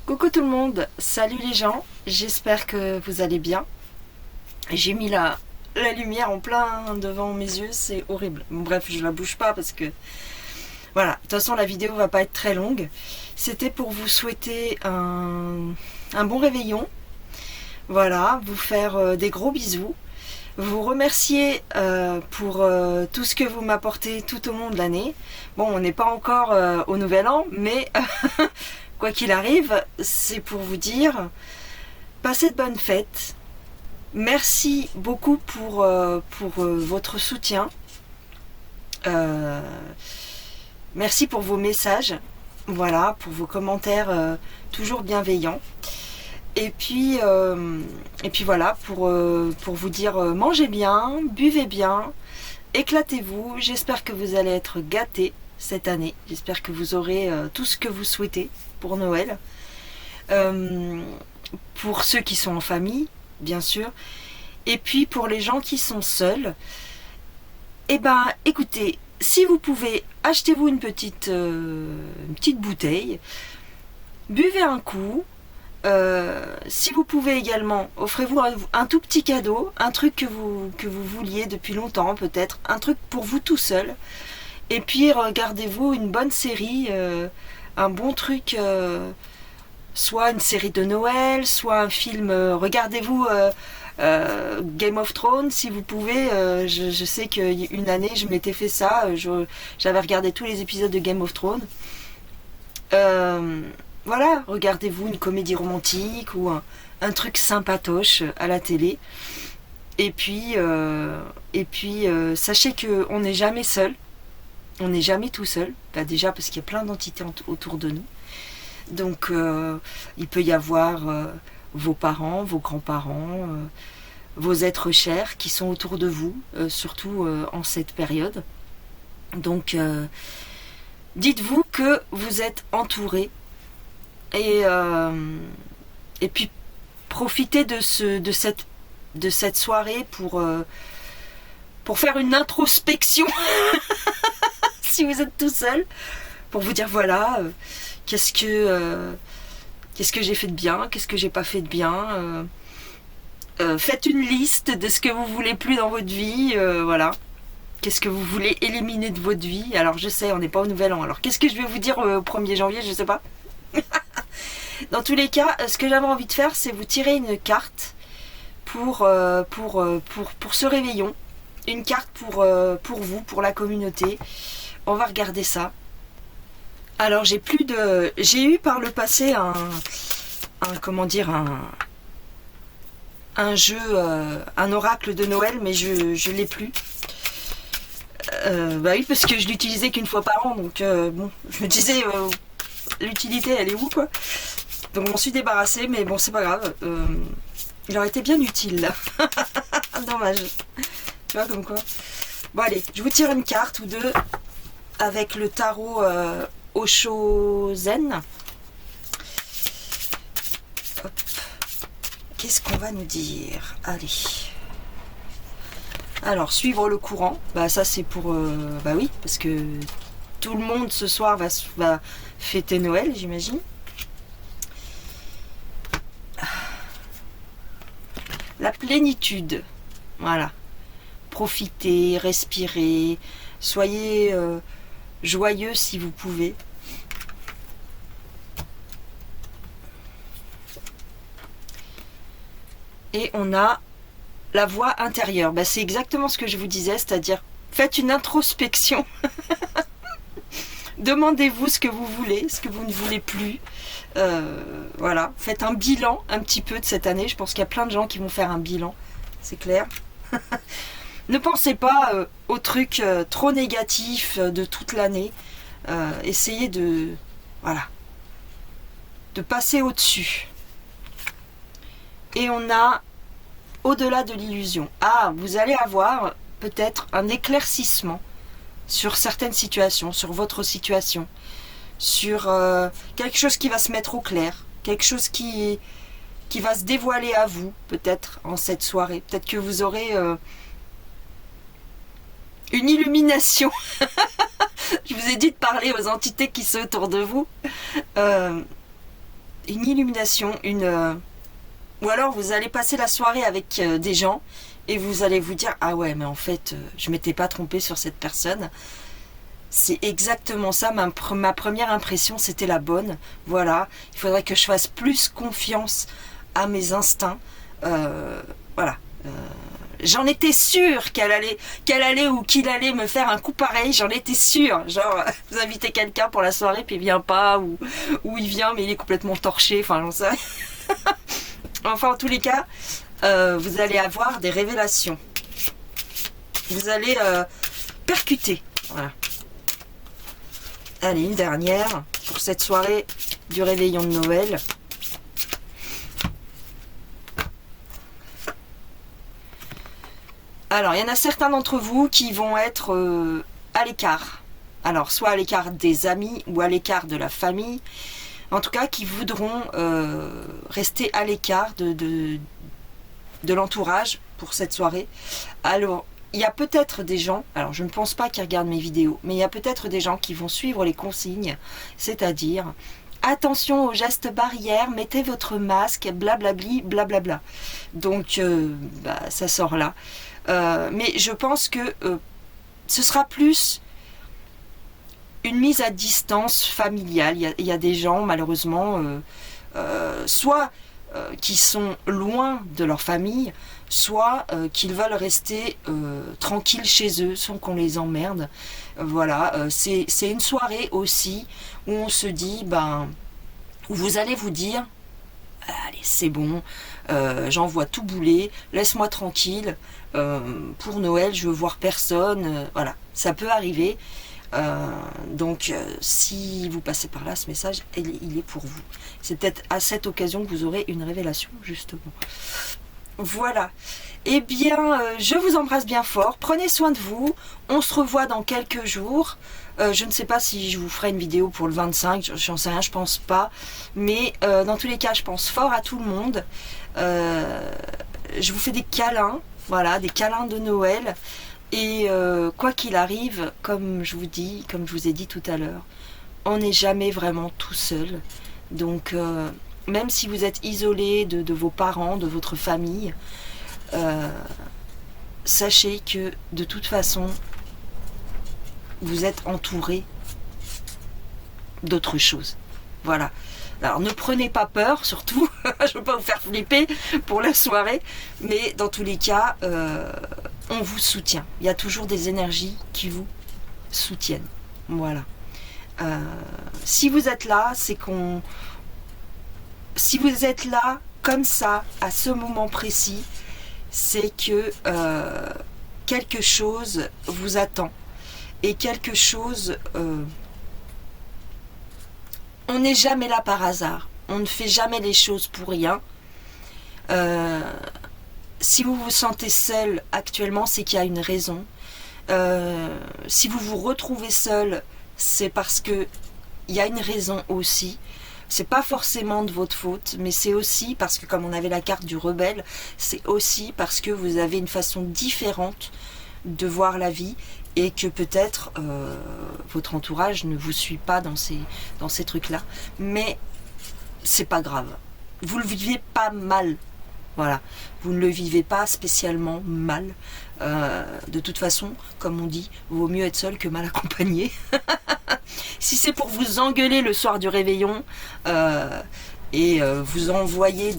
Coucou tout le monde, salut les gens, j'espère que vous allez bien. J'ai mis la lumière en plein devant mes yeux, c'est horrible. Bref, je la bouge pas parce que... Voilà, de toute façon la vidéo va pas être très longue. C'était pour vous souhaiter un bon réveillon. Voilà, vous faire des gros bisous. Vous remercier pour tout ce que vous m'apportez tout au long de l'année. Bon, on n'est pas encore au nouvel an, mais quoi qu'il arrive, c'est pour vous dire, passez de bonnes fêtes. Merci beaucoup pour votre soutien. Euh, Merci pour vos messages. Voilà, pour vos commentaires toujours bienveillants. Et puis voilà, pour vous dire mangez bien, buvez bien, éclatez-vous. J'espère que vous allez être gâtés cette année. J'espère que vous aurez tout ce que vous souhaitez pour Noël. Euh, pour ceux qui sont en famille, bien sûr. Et puis pour les gens qui sont seuls, eh ben écoutez, si vous pouvez, achetez-vous une petite bouteille, buvez un coup. Si vous pouvez également, offrez-vous un tout petit cadeau, un truc que vous vouliez depuis longtemps peut-être, un truc pour vous tout seul. Et puis regardez-vous une bonne série, un bon truc, soit une série de Noël, soit un film. Regardez-vous Game of Thrones si vous pouvez. Je sais qu'une année je m'étais fait ça, j'avais regardé tous les épisodes de Game of Thrones. Voilà, regardez-vous une comédie romantique ou un truc sympatoche à la télé. Et puis, sachez qu'on n'est jamais seul. On n'est jamais tout seul. Bah, déjà parce qu'il y a plein d'entités autour de nous. Donc, il peut y avoir vos parents, vos grands-parents, vos êtres chers qui sont autour de vous, surtout en cette période. Donc, dites-vous que vous êtes entouré. Et puis profitez de cette soirée pour faire une introspection si vous êtes tout seul, pour vous dire voilà, qu'est-ce que j'ai fait de bien, qu'est-ce que j'ai pas fait de bien. Faites une liste de ce que vous voulez plus dans votre vie, voilà. Qu'est-ce que vous voulez éliminer de votre vie. Alors je sais, on n'est pas au nouvel an. Alors qu'est-ce que je vais vous dire au 1er janvier, je sais pas. Dans tous les cas, ce que j'avais envie de faire, c'est vous tirer une carte pour ce réveillon. Une carte pour vous, pour la communauté. On va regarder ça. Alors, j'ai eu par le passé un jeu, un oracle de Noël, mais je l'ai plus. Bah oui, parce que je l'utilisais qu'une fois par an, donc bon, je me disais, l'utilité, elle est où, quoi. Donc, je m'en suis débarrassée, mais bon, c'est pas grave. Il aurait été bien utile, là. Dommage. Tu vois, comme quoi. Bon, allez, je vous tire une carte ou deux avec le tarot Osho Zen. Hop. Qu'est-ce qu'on va nous dire? Allez. Alors, suivre le courant. Bah, ça, c'est pour... bah oui, parce que tout le monde, ce soir, va fêter Noël, j'imagine. La plénitude. Voilà. Profitez, respirez, soyez joyeux si vous pouvez. Et on a la voix intérieure. Bah, c'est exactement ce que je vous disais, c'est-à-dire faites une introspection. Demandez-vous ce que vous voulez, ce que vous ne voulez plus. Voilà, faites un bilan un petit peu de cette année. Je pense qu'il y a plein de gens qui vont faire un bilan, c'est clair. Ne pensez pas aux trucs trop négatifs de toute l'année. Essayez de passer au-dessus. Et on a au-delà de l'illusion. Ah, vous allez avoir peut-être un éclaircissement sur certaines situations, sur votre situation, sur quelque chose qui va se mettre au clair, quelque chose qui va se dévoiler à vous, peut-être en cette soirée. Peut-être que vous aurez une illumination. Je vous ai dit de parler aux entités qui sont autour de vous. une illumination, ou alors vous allez passer la soirée avec des gens et vous allez vous dire ah ouais mais en fait je m'étais pas trompée sur cette personne. C'est exactement ça, ma première impression c'était la bonne. Voilà, il faudrait que je fasse plus confiance à mes instincts. Voilà. J'en étais sûre qu'elle allait ou qu'il allait me faire un coup pareil, j'en étais sûre. Genre, vous invitez quelqu'un pour la soirée, puis il vient pas, ou il vient, mais il est complètement torché, enfin, j'en sais. Enfin, en tous les cas, vous allez avoir des révélations. Vous allez percuter. Voilà. Allez, une dernière pour cette soirée du réveillon de Noël. Alors, il y en a certains d'entre vous qui vont être à l'écart. Alors, soit à l'écart des amis ou à l'écart de la famille. En tout cas, qui voudront rester à l'écart de l'entourage pour cette soirée. Alors, il y a peut-être des gens, alors je ne pense pas qu'ils regardent mes vidéos, mais il y a peut-être des gens qui vont suivre les consignes, c'est-à-dire attention aux gestes barrières, mettez votre masque, blablabli, blablabla. Donc, ça sort là. Mais je pense que ce sera plus une mise à distance familiale. Il y a des gens, malheureusement, soit qui sont loin de leur famille, soit qu'ils veulent rester tranquilles chez eux sans qu'on les emmerde. Voilà, c'est une soirée aussi où on se dit, où vous allez vous dire, allez c'est bon, j'en vois tout bouler, laisse-moi tranquille, pour Noël je veux voir personne, voilà, ça peut arriver. Donc si vous passez par là, ce message il est pour vous. C'est peut-être à cette occasion que vous aurez une révélation justement. Voilà, eh bien je vous embrasse bien fort, prenez soin de vous, on se revoit dans quelques jours. Je ne sais pas si je vous ferai une vidéo pour le 25, j'en sais rien, je pense pas, mais dans tous les cas je pense fort à tout le monde. Je vous fais des câlins, voilà, des câlins de Noël. Et quoi qu'il arrive, comme je vous ai dit tout à l'heure, on n'est jamais vraiment tout seul. Donc, même si vous êtes isolé de vos parents, de votre famille, sachez que de toute façon, vous êtes entouré d'autres choses. Voilà. Alors ne prenez pas peur, surtout, je ne veux pas vous faire flipper pour la soirée, mais dans tous les cas, on vous soutient. Il y a toujours des énergies qui vous soutiennent. Voilà. Si vous êtes là, c'est qu'on... Si vous êtes là, comme ça, à ce moment précis, c'est que quelque chose vous attend. Et quelque chose... on n'est jamais là par hasard. On ne fait jamais les choses pour rien. Si vous vous sentez seul actuellement, c'est qu'il y a une raison. Si vous vous retrouvez seul, c'est parce que il y a une raison aussi. C'est pas forcément de votre faute, mais c'est aussi parce que, comme on avait la carte du rebelle, c'est aussi parce que vous avez une façon différente de voir la vie et que peut-être votre entourage ne vous suit pas dans ces trucs-là. Mais c'est pas grave. Vous le vivez pas mal. Voilà. Vous ne le vivez pas spécialement mal. De toute façon, comme on dit, vaut mieux être seul que mal accompagné. Si c'est pour vous engueuler le soir du réveillon et vous envoyer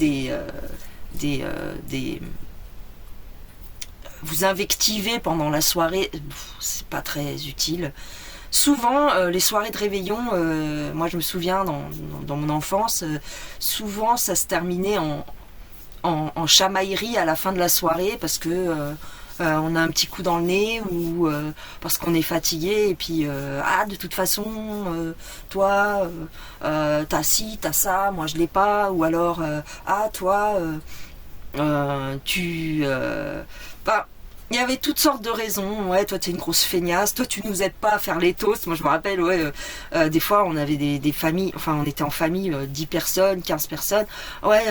vous invectiver pendant la soirée, c'est pas très utile. Souvent, les soirées de réveillon, moi je me souviens dans mon enfance, souvent ça se terminait en chamaillerie à la fin de la soirée parce que on a un petit coup dans le nez ou parce qu'on est fatigué et puis de toute façon toi t'as ci, t'as ça, moi je l'ai pas, ou alors toi il y avait toutes sortes de raisons. Ouais, toi t'es une grosse feignasse, toi tu nous aides pas à faire les toasts. Moi je me rappelle, des fois on avait des familles, enfin on était en famille, 10 personnes, 15 personnes. Ouais,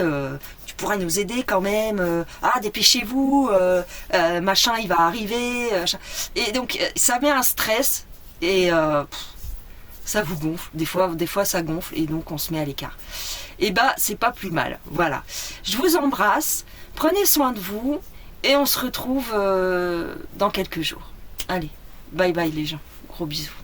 tu pourrais nous aider quand même. Dépêchez-vous, machin il va arriver. Et donc ça met un stress et ça vous gonfle. Des fois ça gonfle et donc on se met à l'écart. Et bah c'est pas plus mal. Voilà. Je vous embrasse, prenez soin de vous et on se retrouve dans quelques jours. Allez, bye bye les gens. Gros bisous.